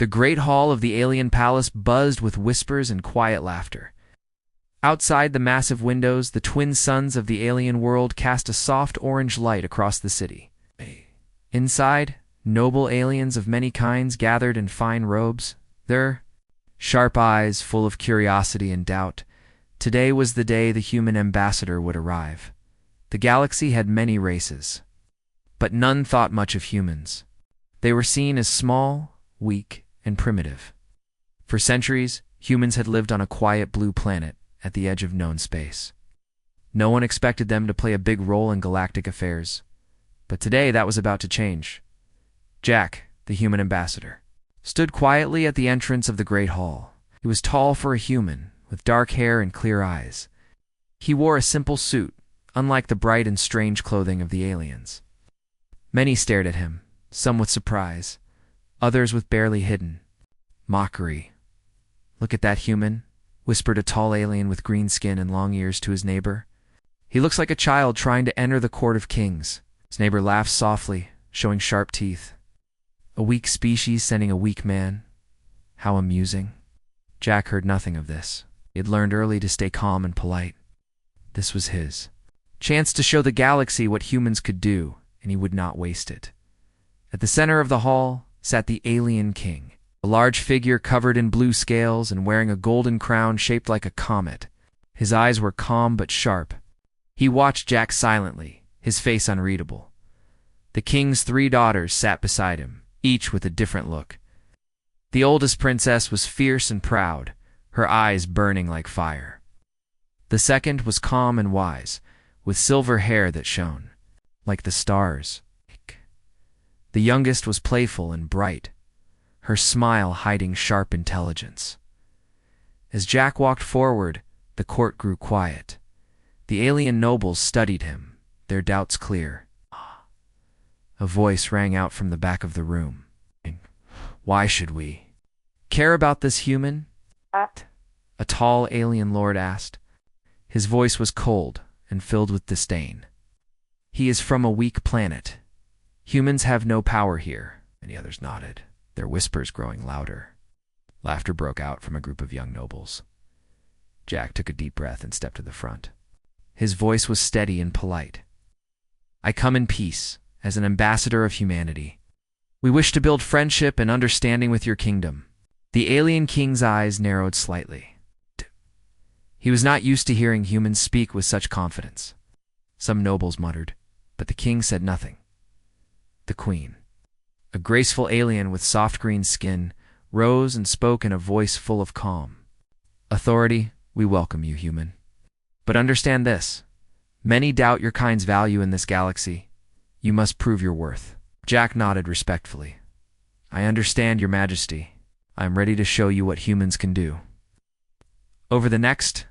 The great hall of the alien palace buzzed with whispers and quiet laughter. Outside the massive windows, the twin suns of the alien world cast a soft orange light across the city. Inside, noble aliens of many kinds gathered in fine robes, their sharp eyes full of curiosity and doubt. Today was the day the human ambassador would arrive. The galaxy had many races, but none thought much of humans. They were seen as small, weak, and primitive. For centuries, humans had lived on a quiet blue planet at the edge of known space. No one expected them to play a big role in galactic affairs. But today that was about to change. Jack, the human ambassador, stood quietly at the entrance of the great hall. He was tall for a human, with dark hair and clear eyes. He wore a simple suit, unlike the bright and strange clothing of the aliens. Many stared at him, some with surprise, others with barely hidden mockery. "Look at that human," whispered a tall alien with green skin and long ears to his neighbor. "He looks like a child trying to enter the court of kings." His neighbor laughed softly, showing sharp teeth. "A weak species sending a weak man. How amusing." Jack heard nothing of this. He had learned early to stay calm and polite. This was his chance to show the galaxy what humans could do, and he would not waste it. At the center of the hall sat the alien king, a large figure covered in blue scales and wearing a golden crown shaped like a comet. His eyes were calm but sharp. He watched Jack silently, his face unreadable. The king's 3 daughters sat beside him, each with a different look. The oldest princess was fierce and proud, her eyes burning like fire. The second was calm and wise, with silver hair that shone like the stars. The youngest was playful and bright, her smile hiding sharp intelligence. As Jack walked forward, the court grew quiet. The alien nobles studied him, their doubts clear. A voice rang out from the back of the room. "Why should we care about this human?" a tall alien lord asked. His voice was cold and filled with disdain. "He is from a weak planet. Humans have no power here." Many others nodded, their whispers growing louder. Laughter broke out from a group of young nobles. Jack took a deep breath and stepped to the front. His voice was steady and polite. "I come in peace, as an ambassador of humanity. We wish to build friendship and understanding with your kingdom." The alien king's eyes narrowed slightly. He was not used to hearing humans speak with such confidence. Some nobles muttered, but the king said nothing. The queen, a graceful alien with soft green skin, rose and spoke in a voice full of calm. "Authority, we welcome you, human. But understand this. Many doubt your kind's value in this galaxy. You must prove your worth." Jack nodded respectfully. "I understand, your majesty. I am ready to show you what humans can do." Over the next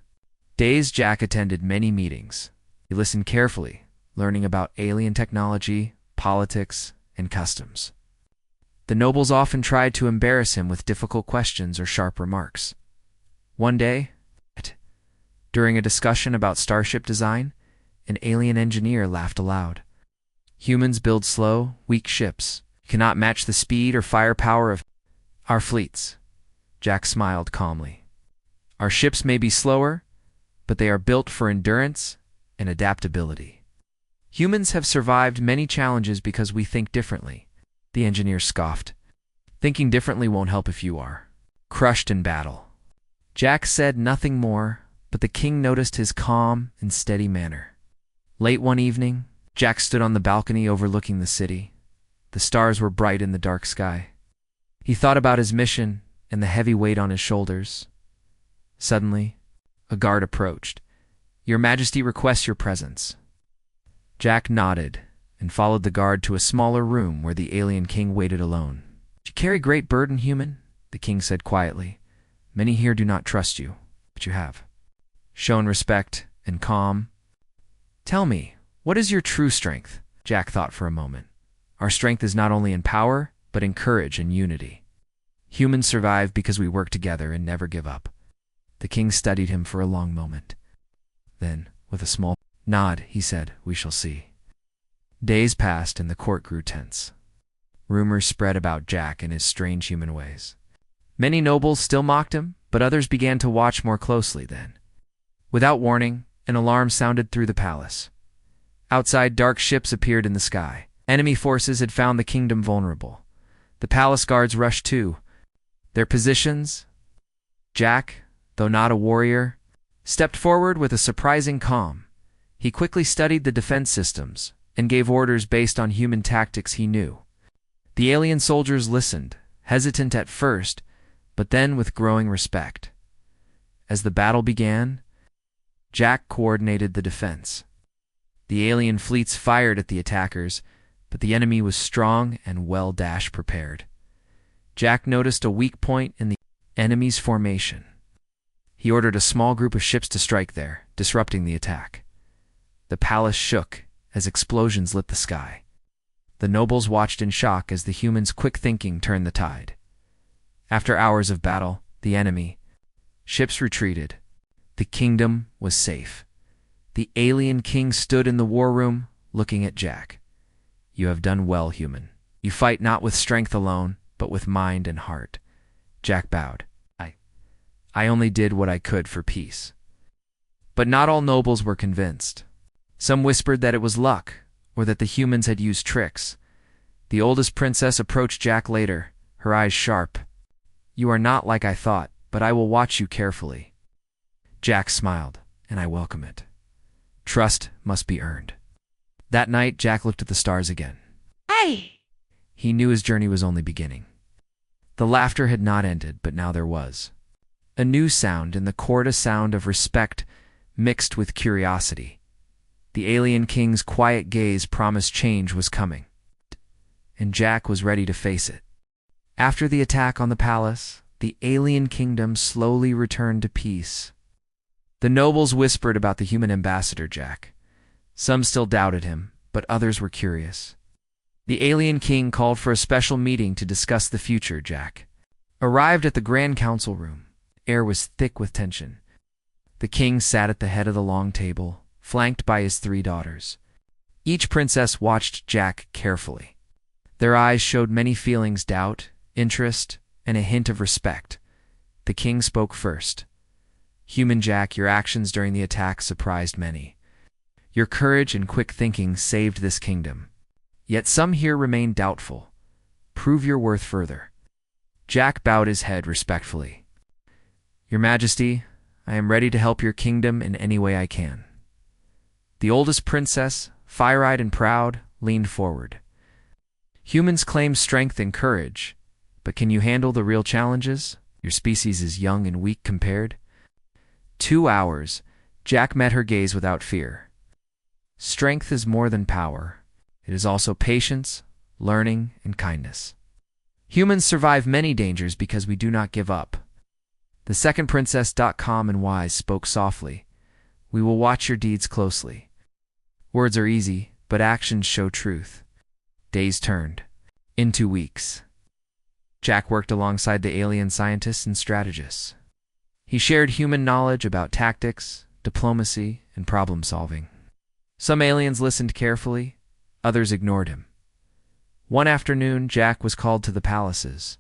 days, Jack attended many meetings. He listened carefully, learning about alien technology, politics, and customs. The nobles often tried to embarrass him with difficult questions or sharp remarks. One day, during a discussion about starship design, an alien engineer laughed aloud. "Humans build slow, weak ships. Cannot match the speed or firepower of our fleets." Jack smiled calmly. "Our ships may be slower, but they are built for endurance and adaptability. Humans have survived many challenges because we think differently." The engineer scoffed. "Thinking differently won't help if you are crushed in battle." Jack said nothing more, but the king noticed his calm and steady manner. Late one evening, Jack stood on the balcony overlooking the city. The stars were bright in the dark sky. He thought about his mission and the heavy weight on his shoulders. Suddenly, a guard approached. "Your Majesty requests your presence." Jack nodded and followed the guard to a smaller room where the alien king waited alone. "You carry great burden, human," the king said quietly. "Many here do not trust you, but you have shown respect and calm. Tell me, what is your true strength?" Jack thought for a moment. "Our strength is not only in power, but in courage and unity. Humans survive because we work together and never give up." The king studied him for a long moment. Then, with a small nod, he said, "We shall see." Days passed and the court grew tense. Rumors spread about Jack and his strange human ways. Many nobles still mocked him, but others began to watch more closely then. Without warning, an alarm sounded through the palace. Outside, dark ships appeared in the sky. Enemy forces had found the kingdom vulnerable. The palace guards rushed too. Their positions. Jack, though not a warrior, stepped forward with a surprising calm. He quickly studied the defense systems and gave orders based on human tactics he knew. The alien soldiers listened, hesitant at first, but then with growing respect. As the battle began, Jack coordinated the defense. The alien fleets fired at the attackers, but the enemy was strong and well-prepared. Jack noticed a weak point in the enemy's formation. He ordered a small group of ships to strike there, disrupting the attack. The palace shook as explosions lit the sky. The nobles watched in shock as the humans' quick thinking turned the tide. After hours of battle, the enemy ships retreated. The kingdom was safe. The alien king stood in the war room, looking at Jack. "You have done well, human. You fight not with strength alone, but with mind and heart." Jack bowed. I only did what I could for peace." But not all nobles were convinced. Some whispered that it was luck, or that the humans had used tricks. The oldest princess approached Jack later, her eyes sharp. "You are not like I thought, but I will watch you carefully." Jack smiled, "And I welcome it. Trust must be earned." That night, Jack looked at the stars again. Hey! He knew his journey was only beginning. The laughter had not ended, but now there was. A new sound in the court, a sound of respect mixed with curiosity. The alien king's quiet gaze promised change was coming, and Jack was ready to face it. After the attack on the palace, the alien kingdom slowly returned to peace. The nobles whispered about the human ambassador, Jack. Some still doubted him, but others were curious. The alien king called for a special meeting to discuss the future. Jack arrived at the Grand Council room. Air was thick with tension. The king sat at the head of the long table, flanked by his 3 daughters. Each princess watched Jack carefully. Their eyes showed many feelings: doubt, interest, and a hint of respect. The king spoke first. "Human Jack, your actions during the attack surprised many. Your courage and quick thinking saved this kingdom. Yet some here remain doubtful. Prove your worth further." Jack bowed his head respectfully. "Your Majesty, I am ready to help your kingdom in any way I can." The oldest princess, fire-eyed and proud, leaned forward. "Humans claim strength and courage, but can you handle the real challenges? Your species is young and weak compared." 2 hours, Jack met her gaze without fear. Strength is more than power. It is also patience, learning, and kindness. Humans survive many dangers because we do not give up. The second princess, calm and wise, spoke softly. "We will watch your deeds closely. Words are easy, but actions show truth." Days turned into weeks. Jack worked alongside the alien scientists and strategists. He shared human knowledge about tactics, diplomacy, and problem-solving. Some aliens listened carefully, others ignored him. One afternoon, Jack was called to the palace's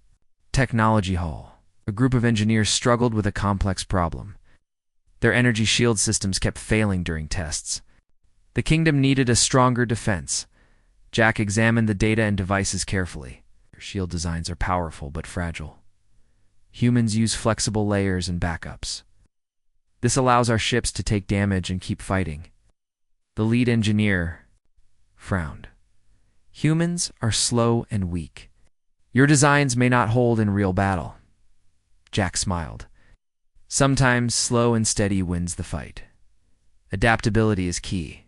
technology hall. A group of engineers struggled with a complex problem. Their energy shield systems kept failing during tests. The kingdom needed a stronger defense. Jack examined the data and devices carefully. Their shield designs are powerful but fragile. Humans use flexible layers and backups. This allows our ships to take damage and keep fighting. The lead engineer frowned. "Humans are slow and weak. Your designs may not hold in real battle." Jack smiled. "Sometimes slow and steady wins the fight. Adaptability is key."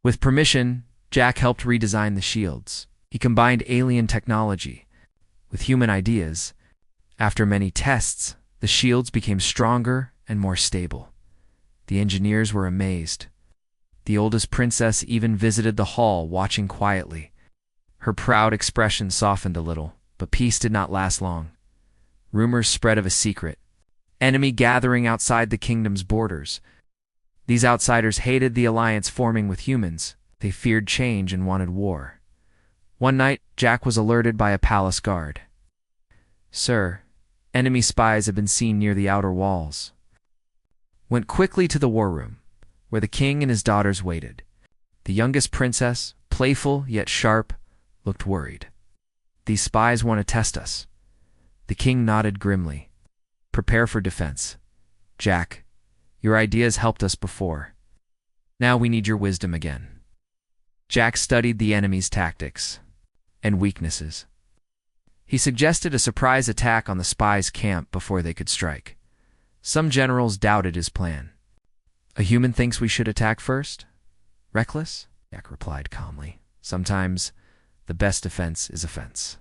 With permission, Jack helped redesign the shields. He combined alien technology with human ideas. After many tests, the shields became stronger and more stable. The engineers were amazed. The oldest princess even visited the hall, watching quietly. Her proud expression softened a little, but peace did not last long. Rumors spread of a secret enemy gathering outside the kingdom's borders. These outsiders hated the alliance forming with humans. They feared change and wanted war. One night, Jack was alerted by a palace guard. "Sir, Enemy spies had been seen near the outer walls. Went quickly to the war room, where the king and his daughters waited. The youngest princess, playful yet sharp, looked worried. These spies want to test us. The king nodded grimly. Prepare for defense. Jack, your ideas helped us before. Now we need your wisdom again. Jack studied the enemy's tactics and weaknesses. He suggested a surprise attack on the spies' camp before they could strike. Some generals doubted his plan. A human thinks we should attack first? Reckless? Jack replied calmly. Sometimes the best defense is offense.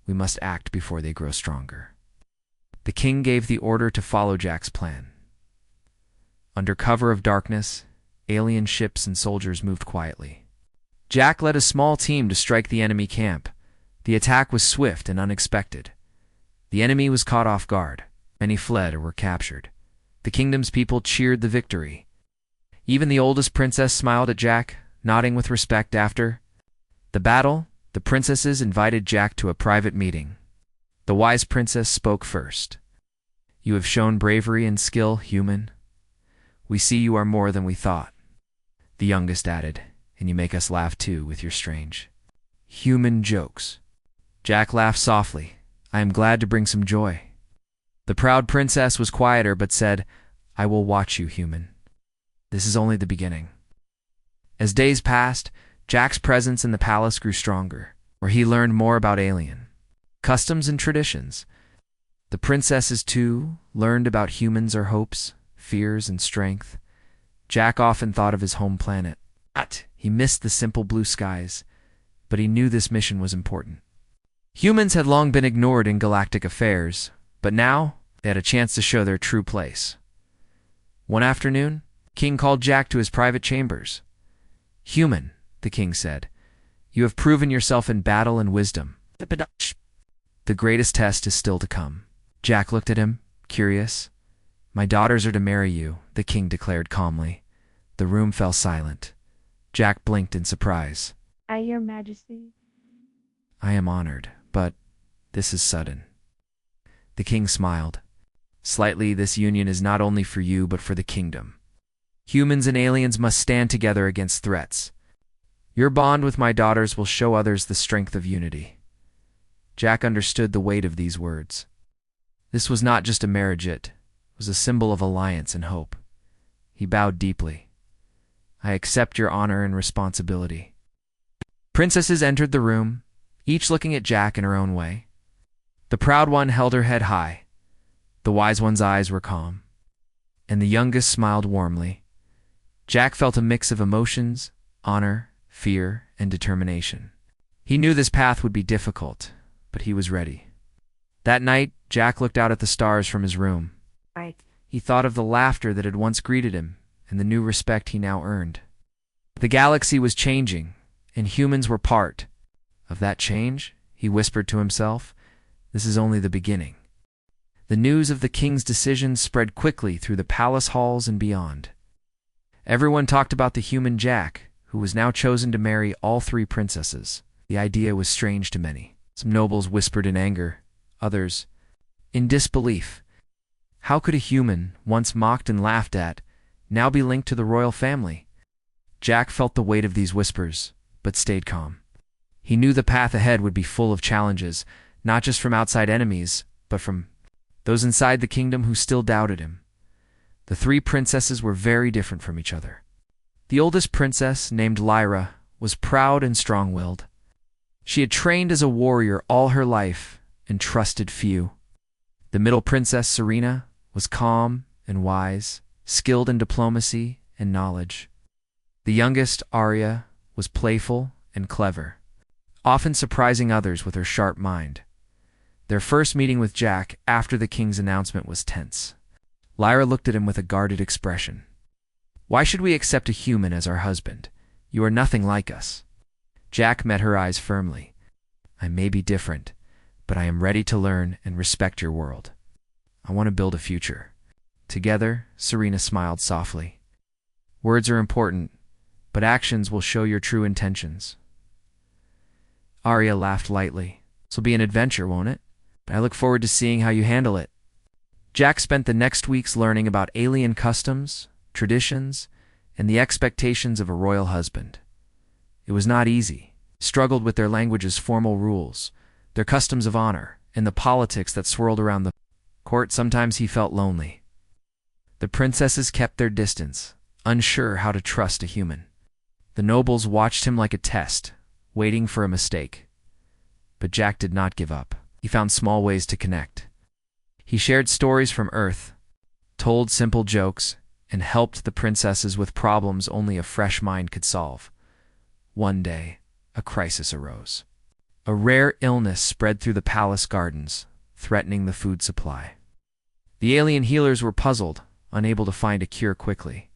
We must act before they grow stronger. The king gave the order to follow Jack's plan. Under cover of darkness, alien ships and soldiers moved quietly. Jack led a small team to strike the enemy camp. The attack was swift and unexpected. The enemy was caught off guard. Many fled or were captured. The kingdom's people cheered the victory. Even the oldest princess smiled at Jack, nodding with respect after the battle. The princesses invited Jack to a private meeting. The wise princess spoke first. You have shown bravery and skill, human. We see you are more than we thought. The youngest added, and you make us laugh too with your strange human jokes. Jack laughed softly. I am glad to bring some joy. The proud princess was quieter but said, I will watch you, human. This is only the beginning. As days passed, Jack's presence in the palace grew stronger, where he learned more about alien customs and traditions. The princesses, too, learned about humans' or hopes, fears, and strength. Jack often thought of his home planet. He missed the simple blue skies, but he knew this mission was important. Humans had long been ignored in galactic affairs, but now they had a chance to show their true place. One afternoon, King called Jack to his private chambers. Human, the king said, you have proven yourself in battle and wisdom. The greatest test is still to come. Jack looked at him, curious. My daughters are to marry you, the king declared calmly. The room fell silent. Jack blinked in surprise. Your Majesty. I am honored, but this is sudden. The king smiled. Slightly, this union is not only for you, but for the kingdom. Humans and aliens must stand together against threats. Your bond with my daughters will show others the strength of unity. Jack understood the weight of these words. This was not just a marriage, it was a symbol of alliance and hope. He bowed deeply. I accept your honor and responsibility. Princesses entered the room, each looking at Jack in her own way. The proud one held her head high. The wise one's eyes were calm, and the youngest smiled warmly. Jack felt a mix of emotions, honor, fear, and determination. He knew this path would be difficult, but he was ready. That night, Jack looked out at the stars from his room. He thought of the laughter that had once greeted him and the new respect he now earned. The galaxy was changing, and humans were part of that change. He whispered to himself, this is only the beginning. The news of the king's decision spread quickly through the palace halls and beyond. Everyone talked about the human Jack, who was now chosen to marry all three princesses. The idea was strange to many. Some nobles whispered in anger, others in disbelief. How could a human, once mocked and laughed at, now be linked to the royal family? Jack felt the weight of these whispers, but stayed calm. He knew the path ahead would be full of challenges, not just from outside enemies, but from those inside the kingdom who still doubted him. The three princesses were very different from each other. The oldest princess, named Lyra, was proud and strong-willed. She had trained as a warrior all her life and trusted few. The middle princess, Serena, was calm and wise, skilled in diplomacy and knowledge. The youngest, Arya, was playful and clever, often surprising others with her sharp mind. Their first meeting with Jack after the king's announcement was tense. Lyra looked at him with a guarded expression. Why should we accept a human as our husband? You are nothing like us. Jack met her eyes firmly. I may be different, but I am ready to learn and respect your world. I want to build a future. Together, Serena smiled softly. Words are important, but actions will show your true intentions. Arya laughed lightly. This'll be an adventure, won't it? I look forward to seeing how you handle it. Jack spent the next weeks learning about alien customs, traditions, and the expectations of a royal husband. It was not easy. He struggled with their language's formal rules, their customs of honor, and the politics that swirled around the court. Sometimes he felt lonely. The princesses kept their distance, unsure how to trust a human. The nobles watched him like a test, waiting for a mistake. But Jack did not give up. He found small ways to connect. He shared stories from Earth, told simple jokes, and helped the princesses with problems only a fresh mind could solve. One day, a crisis arose. A rare illness spread through the palace gardens, threatening the food supply. The alien healers were puzzled, unable to find a cure quickly.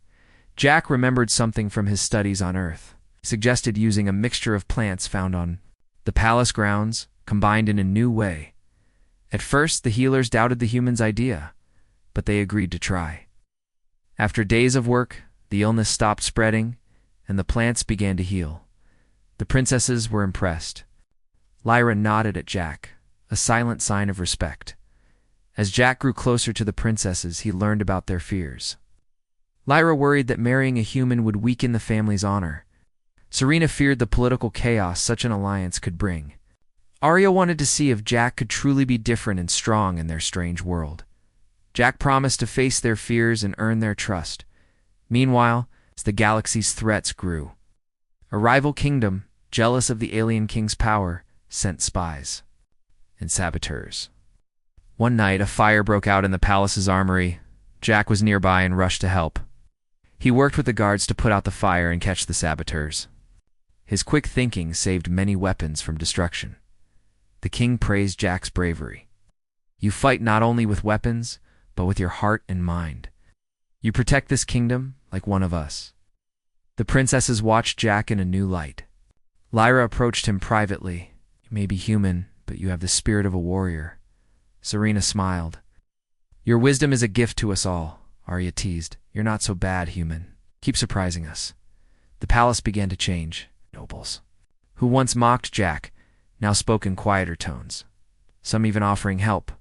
Jack remembered something from his studies on Earth. He suggested using a mixture of plants found on the palace grounds, combined in a new way. At first, the healers doubted the humans' idea, but they agreed to try. After days of work, the illness stopped spreading, and the plants began to heal. The princesses were impressed. Lyra nodded at Jack, a silent sign of respect. As Jack grew closer to the princesses, he learned about their fears. Lyra worried that marrying a human would weaken the family's honor. Serena feared the political chaos such an alliance could bring. Arya wanted to see if Jack could truly be different and strong in their strange world. Jack promised to face their fears and earn their trust. Meanwhile, as the galaxy's threats grew, a rival kingdom, jealous of the alien king's power, sent spies and saboteurs. One night, a fire broke out in the palace's armory. Jack was nearby and rushed to help. He worked with the guards to put out the fire and catch the saboteurs. His quick thinking saved many weapons from destruction. The king praised Jack's bravery. You fight not only with weapons, but with your heart and mind. You protect this kingdom like one of us. The princesses watched Jack in a new light. Lyra approached him privately. You may be human, but you have the spirit of a warrior. Serena smiled. Your wisdom is a gift to us all, Arya teased. You're not so bad, human. Keep surprising us. The palace began to change. Nobles, who once mocked Jack, now spoke in quieter tones, some even offering help.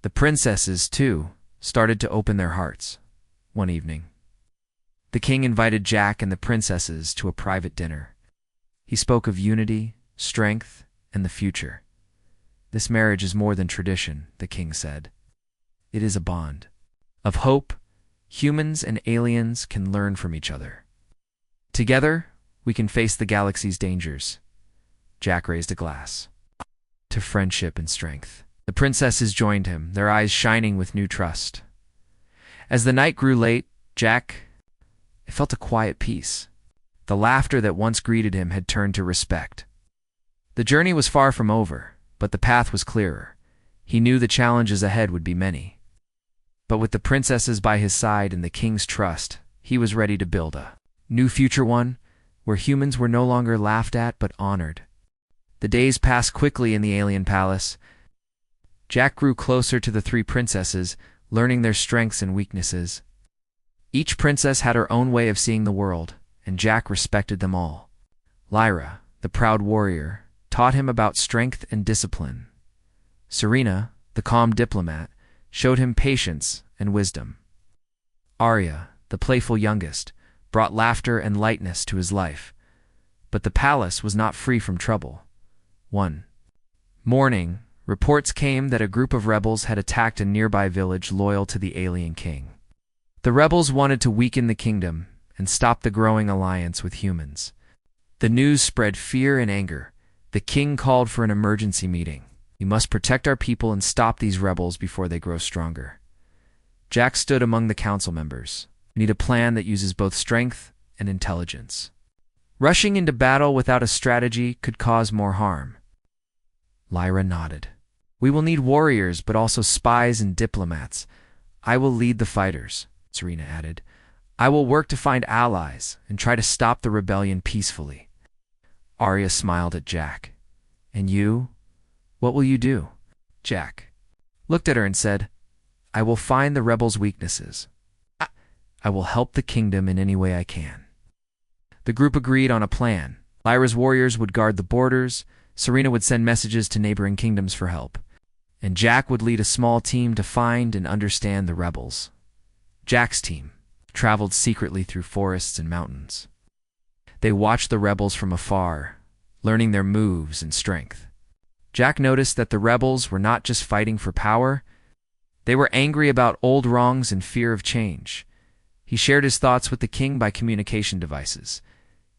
The princesses, too, started to open their hearts. One evening, the king invited Jack and the princesses to a private dinner. He spoke of unity, strength, and the future. This marriage is more than tradition, the king said. It is a bond of hope. Humans and aliens can learn from each other. Together, we can face the galaxy's dangers. Jack raised a glass to friendship and strength. The princesses joined him, their eyes shining with new trust. As the night grew late, Jack felt a quiet peace. The laughter that once greeted him had turned to respect. The journey was far from over, but the path was clearer. He knew the challenges ahead would be many. But with the princesses by his side and the king's trust, he was ready to build a new future, one where humans were no longer laughed at but honored. The days passed quickly in the alien palace. Jack grew closer to the three princesses, learning their strengths and weaknesses. Each princess had her own way of seeing the world, and Jack respected them all. Lyra, the proud warrior, taught him about strength and discipline. Serena, the calm diplomat, showed him patience and wisdom. Arya, the playful youngest, brought laughter and lightness to his life. But the palace was not free from trouble. One morning, reports came that a group of rebels had attacked a nearby village loyal to the alien king. The rebels wanted to weaken the kingdom and stop the growing alliance with humans. The news spread fear and anger. The king called for an emergency meeting. We must protect our people and stop these rebels before they grow stronger. Jack stood among the council members. We need a plan that uses both strength and intelligence. Rushing into battle without a strategy could cause more harm. Lyra nodded. We will need warriors, but also spies and diplomats. I will lead the fighters, Serena added. I will work to find allies and try to stop the rebellion peacefully. Arya smiled at Jack. And you? What will you do? Jack looked at her and said, I will find the rebels' weaknesses. I will help the kingdom in any way I can. The group agreed on a plan. Lyra's warriors would guard the borders. Serena would send messages to neighboring kingdoms for help. and Jack would lead a small team to find and understand the rebels. Jack's team traveled secretly through forests and mountains. They watched the rebels from afar, learning their moves and strength. Jack noticed that the rebels were not just fighting for power, they were angry about old wrongs and fear of change. He shared his thoughts with the king by communication devices.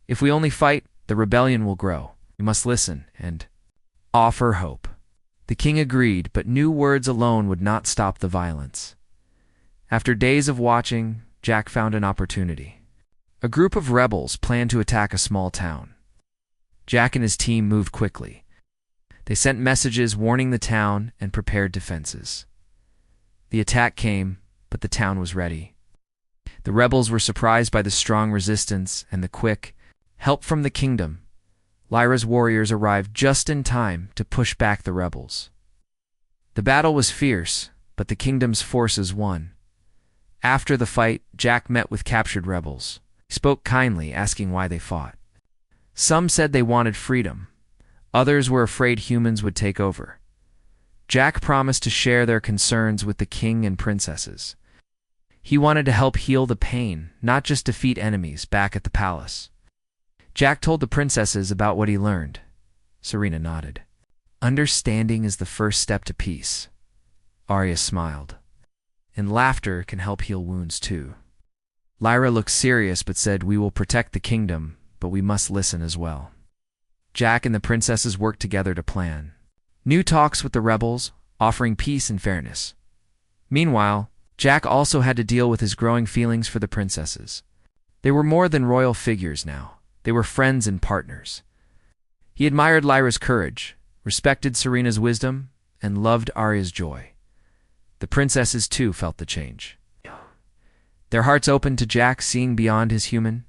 If we only fight, the rebellion will grow. We must listen and offer hope. The king agreed, but knew words alone would not stop the violence. After days of watching, Jack found an opportunity. A group of rebels planned to attack a small town. Jack and his team moved quickly. They sent messages warning the town and prepared defenses. The attack came, but the town was ready. The rebels were surprised by the strong resistance and the quick help from the kingdom. Lyra's warriors arrived just in time to push back the rebels. The battle was fierce, but the kingdom's forces won. After the fight, Jack met with captured rebels. He spoke kindly, asking why they fought. Some said they wanted freedom. Others were afraid humans would take over. Jack promised to share their concerns with the king and princesses. He wanted to help heal the pain, not just defeat enemies back at the palace. Jack told the princesses about what he learned. Serena nodded. Understanding is the first step to peace. Arya smiled. And laughter can help heal wounds too. Lyra looked serious but said, "We will protect the kingdom, but we must listen as well." Jack and the princesses worked together to plan new talks with the rebels, offering peace and fairness. Meanwhile, Jack also had to deal with his growing feelings for the princesses. They were more than royal figures now. They were friends and partners. He admired Lyra's courage, respected Serena's wisdom, and loved Arya's joy. The princesses too felt the change. Their hearts opened to Jack, seeing beyond his human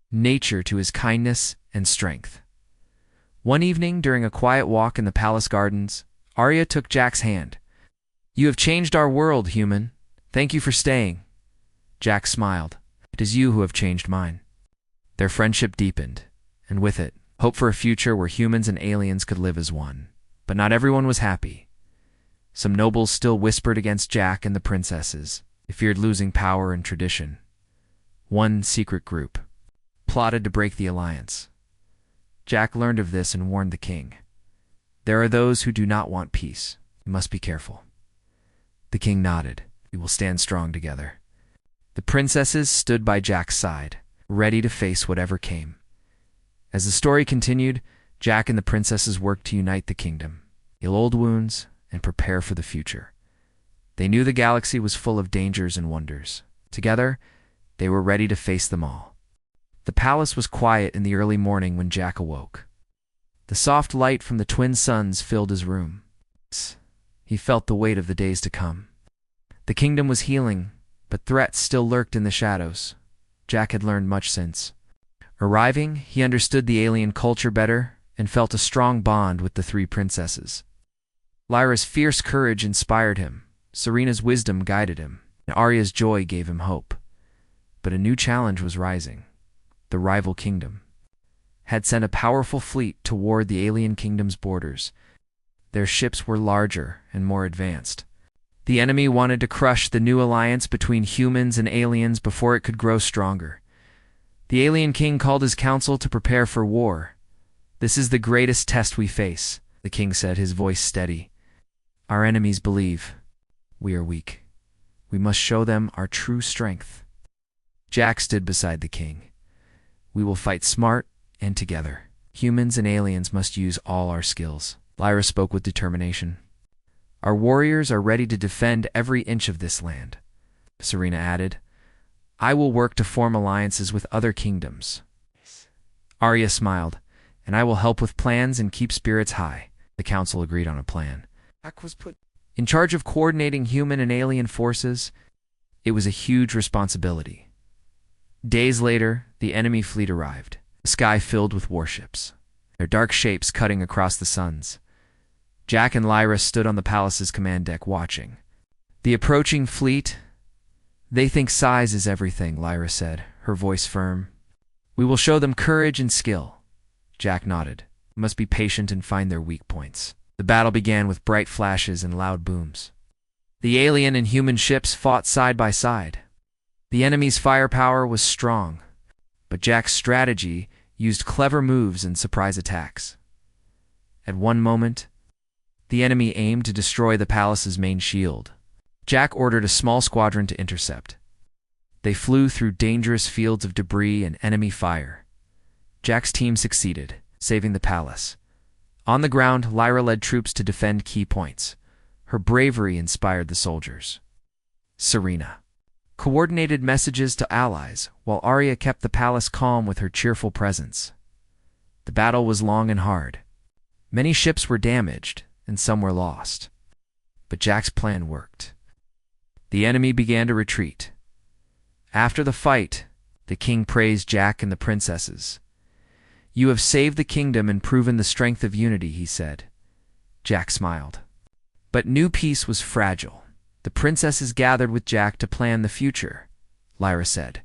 nature to his kindness and strength. One evening, during a quiet walk in the palace gardens, Arya took Jack's hand. "You have changed our world, human. Thank you for staying." Jack smiled. "It is you who have changed mine." Their friendship deepened, and with it, hope for a future where humans and aliens could live as one. But not everyone was happy. Some nobles still whispered against Jack and the princesses. They feared losing power and tradition. One secret group plotted to break the alliance. Jack learned of this and warned the king. "There are those who do not want peace. You must be careful." The king nodded. "We will stand strong together." The princesses stood by Jack's side, ready to face whatever came. As the story continued, Jack and the princesses worked to unite the kingdom, heal old wounds, and prepare for the future. They knew the galaxy was full of dangers and wonders. Together, they were ready to face them all. The palace was quiet in the early morning when Jack awoke. The soft light from the twin suns filled his room. He felt the weight of the days to come. The kingdom was healing, but threats still lurked in the shadows. Jack had learned much since. Arriving, he understood the alien culture better and felt a strong bond with the three princesses. Lyra's fierce courage inspired him, Serena's wisdom guided him, and Arya's joy gave him hope. But a new challenge was rising. The rival kingdom had sent a powerful fleet toward the alien kingdom's borders. Their ships were larger and more advanced. The enemy wanted to crush the new alliance between humans and aliens before it could grow stronger. The alien king called his council to prepare for war. "This is the greatest test we face," the king said, his voice steady. "Our enemies believe we are weak. We must show them our true strength." Jack stood beside the king. "We will fight smart and together. Humans and aliens must use all our skills." Lyra spoke with determination. "Our warriors are ready to defend every inch of this land," Serena added. "I will work to form alliances with other kingdoms." Arya smiled. "And I will help with plans and keep spirits high." The council agreed on a plan. Jack was put in charge of coordinating human and alien forces. It was a huge responsibility. Days later, the enemy fleet arrived, the sky filled with warships, their dark shapes cutting across the suns. Jack and Lyra stood on the palace's command deck watching the approaching fleet. "They think size is everything," Lyra said, her voice firm. "We will show them courage and skill." Jack nodded. "We must be patient and find their weak points." The battle began with bright flashes and loud booms. The alien and human ships fought side by side. The enemy's firepower was strong, but Jack's strategy used clever moves and surprise attacks. At one moment, the enemy aimed to destroy the palace's main shield. Jack ordered a small squadron to intercept. They flew through dangerous fields of debris and enemy fire. Jack's team succeeded, saving the palace. On the ground, Lyra led troops to defend key points. Her bravery inspired the soldiers. Serena coordinated messages to allies, while Arya kept the palace calm with her cheerful presence. The battle was long and hard. Many ships were damaged, and some were lost. But Jack's plan worked. The enemy began to retreat. After the fight, the king praised Jack and the princesses. "You have saved the kingdom and proven the strength of unity," he said. Jack smiled. But new peace was fragile. The princesses gathered with Jack to plan the future. Lyra said,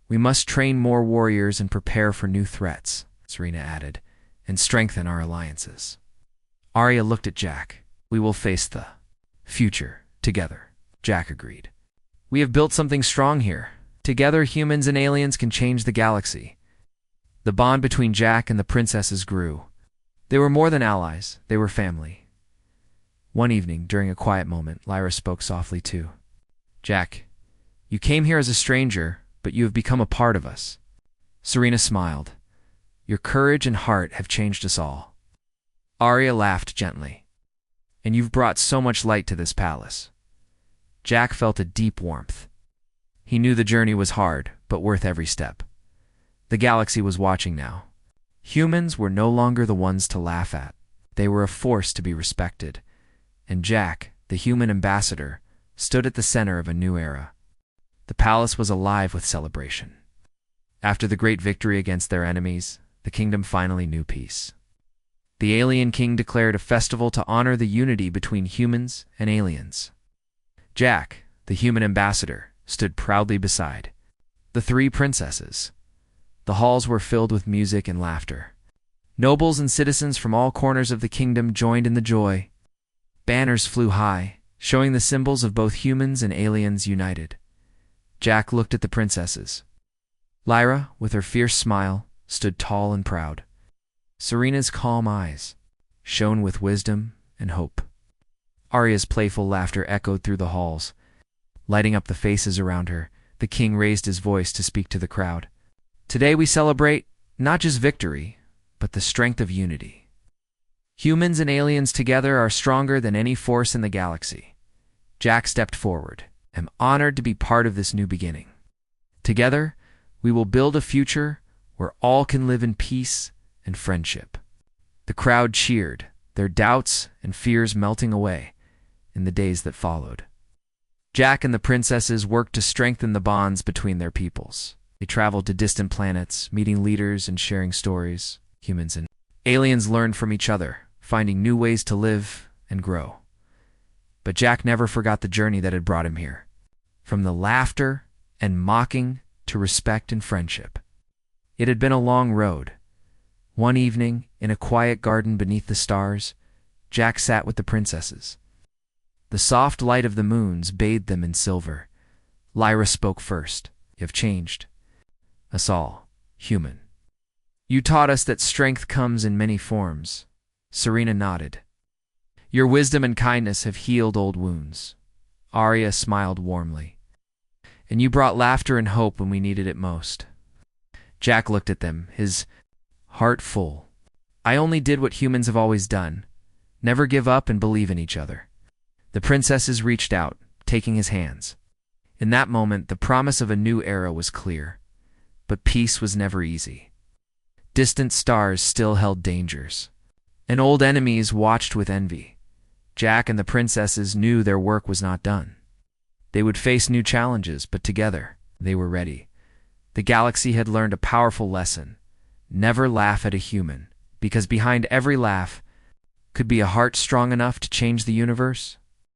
"We must train more warriors and prepare for new threats," Serena added, "and strengthen our alliances." Arya looked at Jack. "We will face the future together," Jack agreed. "We have built something strong here. Together, humans and aliens can change the galaxy." The bond between Jack and the princesses grew. They were more than allies, they were family. One evening, during a quiet moment, Lyra spoke softly too. "Jack, you came here as a stranger, but you have become a part of us." Serena smiled. "Your courage and heart have changed us all." Arya laughed gently. "And you've brought so much light to this palace." Jack felt a deep warmth. He knew the journey was hard, but worth every step. The galaxy was watching now. Humans were no longer the ones to laugh at. They were a force to be respected. And Jack, the human ambassador, stood at the center of a new era. The palace was alive with celebration. After the great victory against their enemies, the kingdom finally knew peace. The alien king declared a festival to honor the unity between humans and aliens. Jack, the human ambassador, stood proudly beside the three princesses. The halls were filled with music and laughter. Nobles and citizens from all corners of the kingdom joined in the joy. Banners flew high, showing the symbols of both humans and aliens united. Jack looked at the princesses. Lyra, with her fierce smile, stood tall and proud. Serena's calm eyes shone with wisdom and hope. Arya's playful laughter echoed through the halls. Lighting up the faces around her, the king raised his voice to speak to the crowd. "Today we celebrate not just victory, but the strength of unity. Humans and aliens together are stronger than any force in the galaxy." Jack stepped forward. "I'm honored to be part of this new beginning. Together, we will build a future where all can live in peace and friendship." The crowd cheered, their doubts and fears melting away in the days that followed. Jack and the princesses worked to strengthen the bonds between their peoples. They traveled to distant planets, meeting leaders and sharing stories. Humans and aliens learned from each other, finding new ways to live and grow. But Jack never forgot the journey that had brought him here. From the laughter and mocking to respect and friendship. It had been a long road. One evening, in a quiet garden beneath the stars, Jack sat with the princesses. The soft light of the moons bathed them in silver. Lyra spoke first. "You have changed us all, human. You taught us that strength comes in many forms." Serena nodded. "Your wisdom and kindness have healed old wounds." Arya smiled warmly. "And you brought laughter and hope when we needed it most." Jack looked at them, his heart full. "I only did what humans have always done. Never give up and believe in each other." The princesses reached out, taking his hands. In that moment, the promise of a new era was clear. But peace was never easy. Distant stars still held dangers, and old enemies watched with envy. Jack and the princesses knew their work was not done. They would face new challenges, but together, they were ready. The galaxy had learned a powerful lesson. Never laugh at a human, because behind every laugh could be a heart strong enough to change the universe.